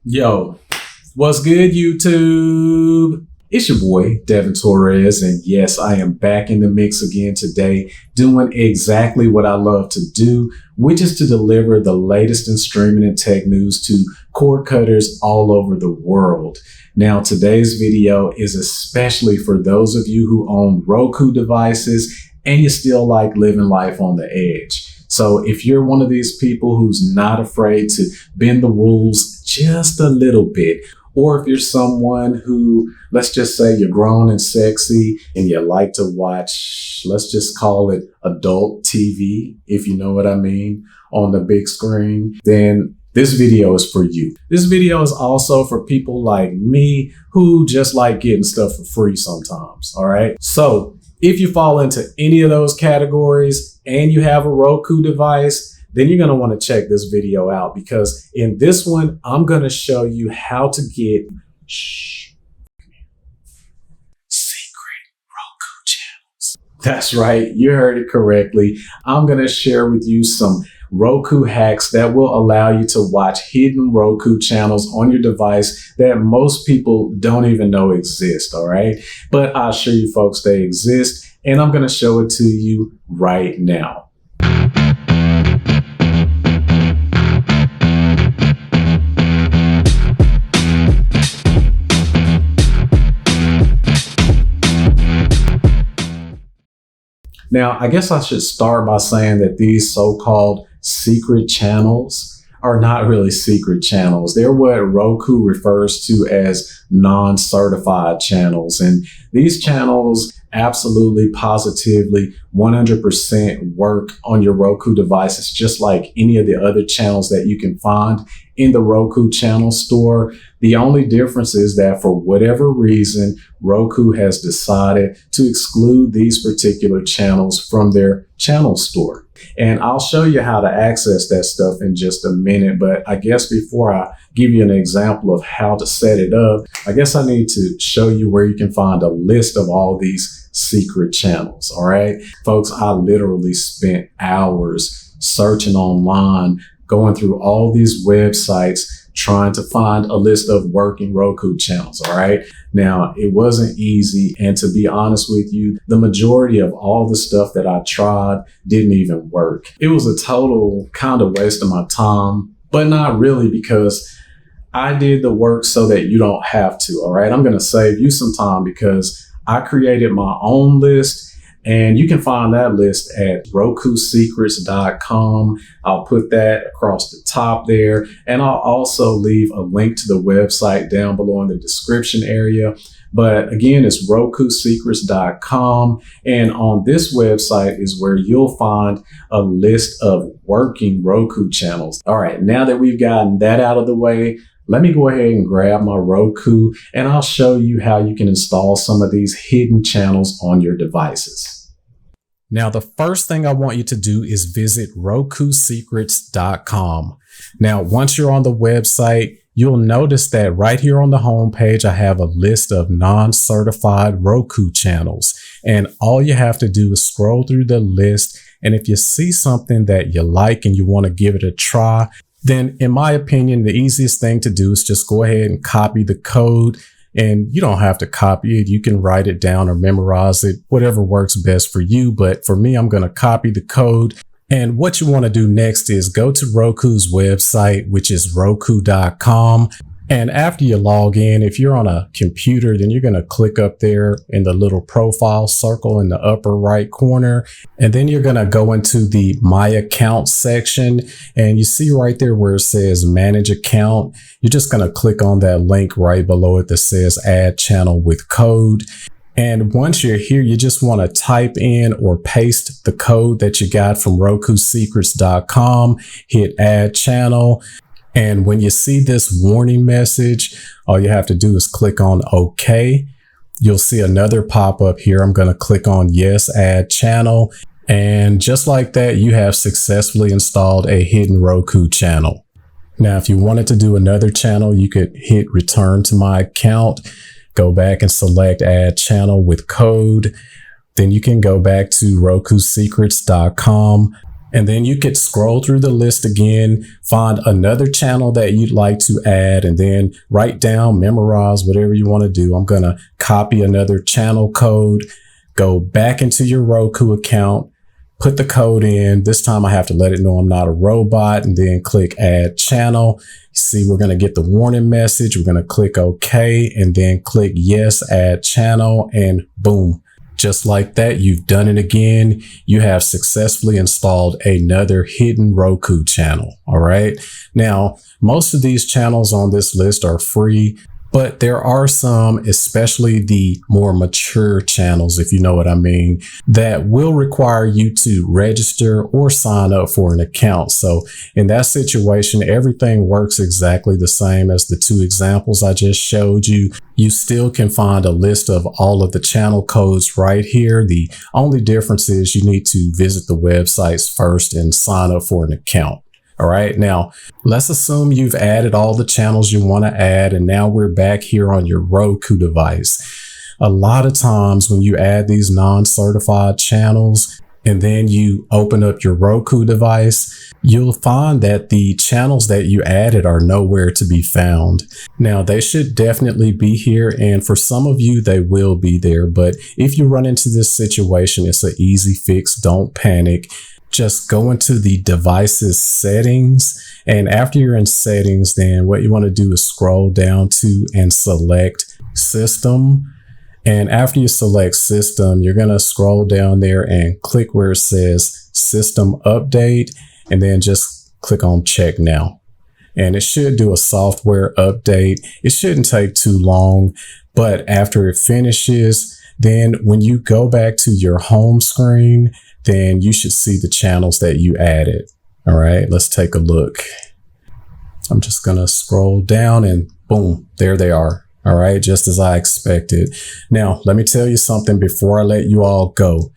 Yo, what's good, YouTube? It's your boy, Devin Torres, and yes, I am back in the mix again today, doing exactly what I love to do, which is to deliver the latest in streaming and tech news to cord cutters all over the world. Now, today's video is especially for those of you who own Roku devices and you still like living life on the edge. So if you're one of these people who's not afraid to bend the rules just a little bit, or if you're someone who, let's just say you're grown and sexy and you like to watch, let's just call it adult TV, if you know what I mean, on the big screen, then this video is for you. This video is also for people like me who just like getting stuff for free sometimes, all right? So if you fall into any of those categories and you have a Roku device, then you're going to want to check this video out, because in this one, I'm going to show you how to get secret Roku channels. That's right. You heard it correctly. I'm going to share with you some Roku hacks that will allow you to watch hidden Roku channels on your device that most people don't even know exist, all right? But I assure you folks they exist, and I'm going to show it to you right now. Now, I guess I should start by saying that these so-called secret channels are not really secret channels. They're what Roku refers to as non-certified channels. And these channels absolutely, positively, 100% work on your Roku devices, just like any of the other channels that you can find in the Roku channel store. The only difference is that for whatever reason, Roku has decided to exclude these particular channels from their channel store. And I'll show you how to access that stuff in just a minute. But I guess before I give you an example of how to set it up, I guess I need to show you where you can find a list of all these secret channels. All right, folks, I literally spent hours searching online, going through all these websites, trying to find a list of working Roku channels, all right? Now, it wasn't easy, and to be honest with you, the majority of all the stuff that I tried didn't even work. It was a total kind of waste of my time, but not really, because I did the work so that you don't have to, all right? I'm gonna save you some time because I created my own list, and you can find that list at RokuSecrets.com. I'll put that across the top there. And I'll also leave a link to the website down below in the description area. But again, it's RokuSecrets.com. And on this website is where you'll find a list of working Roku channels. All right, now that we've gotten that out of the way, let me go ahead and grab my Roku and I'll show you how you can install some of these hidden channels on your devices. Now, the first thing I want you to do is visit RokuSecrets.com. Now, once you're on the website, you'll notice that right here on the home page, I have a list of non-certified Roku channels. And all you have to do is scroll through the list. And if you see something that you like and you want to give it a try, then in my opinion, the easiest thing to do is just go ahead and copy the code. And you don't have to copy it. You can write it down or memorize it, whatever works best for you. But for me, I'm going to copy the code. And what you want to do next is go to Roku's website, which is Roku.com. And after you log in, if you're on a computer, then you're going to click up there in the little profile circle in the upper right corner. And then you're going to go into the My Account section. And you see right there where it says Manage Account. You're just going to click on that link right below it that says Add Channel with Code. And once you're here, you just want to type in or paste the code that you got from RokuSecrets.com, hit Add Channel. And when you see this warning message, all you have to do is click on OK. You'll see another pop-up here. I'm going to click on Yes, Add Channel. And just like that, you have successfully installed a hidden Roku channel. Now, if you wanted to do another channel, you could hit Return to My Account, go back and select Add Channel with Code. Then you can go back to RokuSecrets.com. And then you could scroll through the list again, find another channel that you'd like to add, and then write down, memorize, whatever you want to do. I'm going to copy another channel code, go back into your Roku account, put the code in. This time I have to let it know I'm not a robot, and then click add channel. See, we're going to get the warning message. We're going to click OK, and then click yes, add channel, and boom. Just like that, you've done it again. You have successfully installed another hidden Roku channel. All right. Now, most of these channels on this list are free, but there are some, especially the more mature channels, if you know what I mean, that will require you to register or sign up for an account. So in that situation, everything works exactly the same as the two examples I just showed you. You still can find a list of all of the channel codes right here. The only difference is you need to visit the websites first and sign up for an account. All right, now let's assume you've added all the channels you want to add, and now we're back here on your Roku device. A lot of times when you add these non-certified channels and then you open up your Roku device, you'll find that the channels that you added are nowhere to be found. Now, they should definitely be here, and for some of you, they will be there. But if you run into this situation, it's an easy fix. Don't panic. Just go into the device's settings, and after you're in settings, then what you want to do is scroll down to and select system. And after you select system, you're going to scroll down there and click where it says system update, and then just click on check now. And it should do a software update. It shouldn't take too long, but after it finishes, then when you go back to your home screen, then you should see the channels that you added. All right, let's take a look. I'm just going to scroll down and boom, there they are. All right, just as I expected. Now, let me tell you something before I let you all go.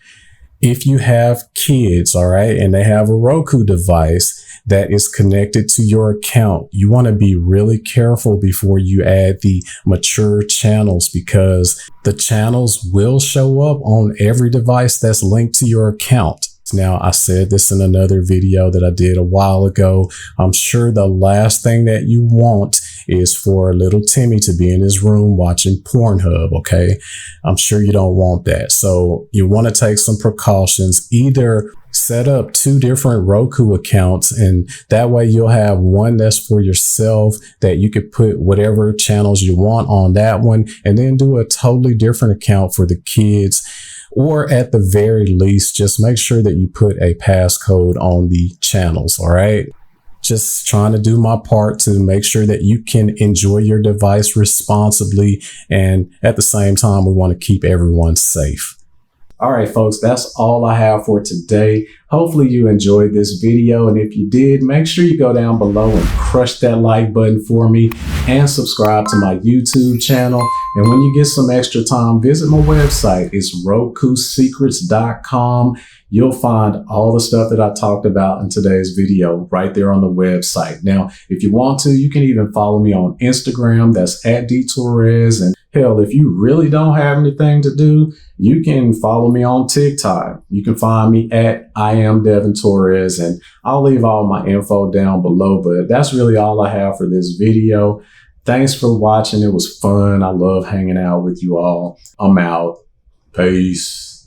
If you have kids, all right, and they have a Roku device that is connected to your account, you want to be really careful before you add the mature channels, because the channels will show up on every device that's linked to your account. Now, I said this in another video that I did a while ago. I'm sure the last thing that you want is for little Timmy to be in his room watching Pornhub, okay? I'm sure you don't want that. So you want to take some precautions. Either set up 2 different Roku accounts, and that way you'll have one that's for yourself that you could put whatever channels you want on that one, and then do a totally different account for the kids. Or at the very least, just make sure that you put a passcode on the channels, all right? Just trying to do my part to make sure that you can enjoy your device responsibly, and at the same time, we want to keep everyone safe. All right, folks, that's all I have for today. Hopefully you enjoyed this video, and if you did, make sure you go down below and crush that like button for me and subscribe to my YouTube channel. And when you get some extra time, visit my website. It's RokuSecrets.com. You'll find all the stuff that I talked about in today's video right there on the website. Now, if you want to, you can even follow me on Instagram. That's @DTorres. And hell, if you really don't have anything to do, you can follow me on TikTok. You can find me at @IamDevinTorres, and I'll leave all my info down below. But that's really all I have for this video. Thanks for watching. It was fun. I love hanging out with you all. I'm out. Peace.